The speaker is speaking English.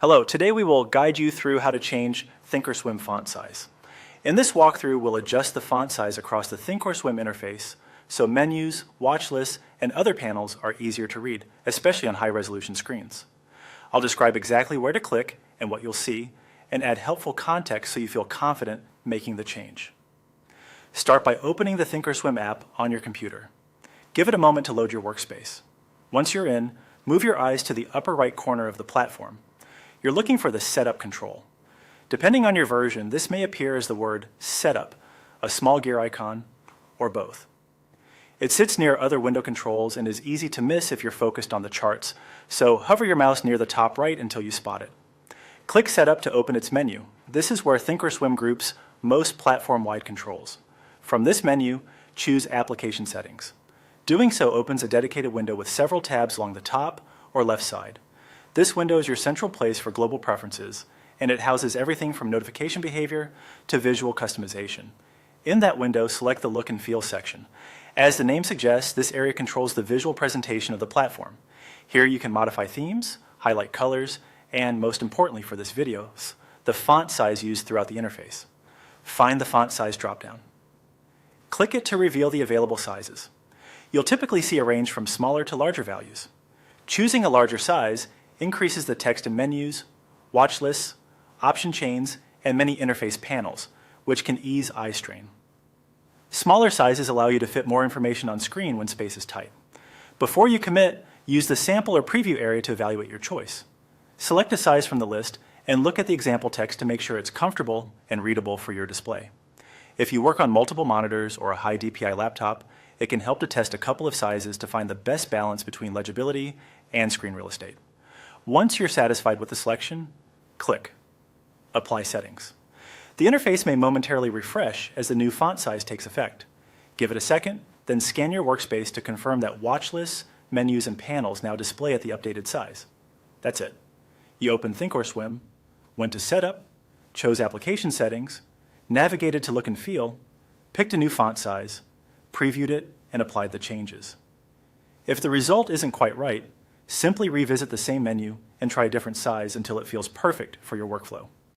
Hello, today we will guide you through how to change Thinkorswim font size. In this walkthrough, we'll adjust the font size across the Thinkorswim interface so menus, watch lists, and other panels are easier to read, especially on high-resolution screens. I'll describe exactly where to click and what you'll see, and add helpful context so you feel confident making the change. Start by opening the Thinkorswim app on your computer. Give it a moment to load your workspace. Once you're in, move your eyes to the upper right corner of the platform. You're looking for the Setup control. Depending on your version, this may appear as the word Setup, a small gear icon, or both. It sits near other window controls and is easy to miss if you're focused on the charts, so hover your mouse near the top right until you spot it. Click Setup to open its menu. This is where Thinkorswim groups most platform-wide controls. From this menu, choose Application Settings. Doing so opens a dedicated window with several tabs along the top or left side. This window is your central place for global preferences, and it houses everything from notification behavior to visual customization. In that window, select the Look and Feel section. As the name suggests, this area controls the visual presentation of the platform. Here you can modify themes, highlight colors, and most importantly for this video, the font size used throughout the interface. Find the font size dropdown. Click it to reveal the available sizes. You'll typically see a range from smaller to larger values. Choosing a larger size increases the text in menus, watch lists, option chains, and many interface panels, which can ease eye strain. Smaller sizes allow you to fit more information on screen when space is tight. Before you commit, use the sample or preview area to evaluate your choice. Select a size from the list and look at the example text to make sure it's comfortable and readable for your display. If you work on multiple monitors or a high DPI laptop, it can help to test a couple of sizes to find the best balance between legibility and screen real estate. Once you're satisfied with the selection, click Apply Settings. The interface may momentarily refresh as the new font size takes effect. Give it a second, then scan your workspace to confirm that watch lists, menus, and panels now display at the updated size. That's it. You opened Thinkorswim, went to Setup, chose Application Settings, navigated to Look and Feel, picked a new font size, previewed it, and applied the changes. If the result isn't quite right, simply revisit the same menu and try a different size until it feels perfect for your workflow.